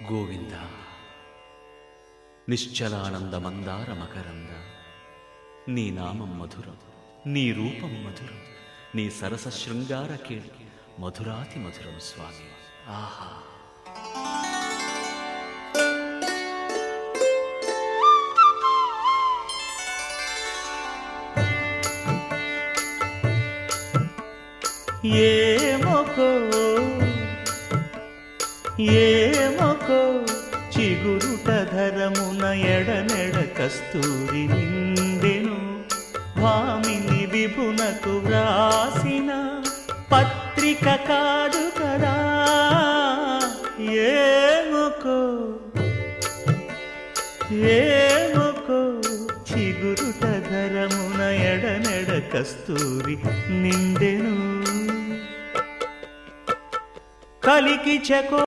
గోవింద నిశ్చలానంద మందార మకరంద నీ నామం మధురం, నీ రూపం మధురం, నీ సరస శృంగార కేళి మధురాతి మధురం స్వామి. ఆహా! ఏమొకో చిగురుట ధరమున ఎడనెడ కస్తూరి నిండెను, భామిని విభునకు వ్రాసిన పత్రిక కాదు కదా. ఏమొకో చిగురుట ధరమున ఎడనెడ కస్తూరి నిండెను, కలికి చకో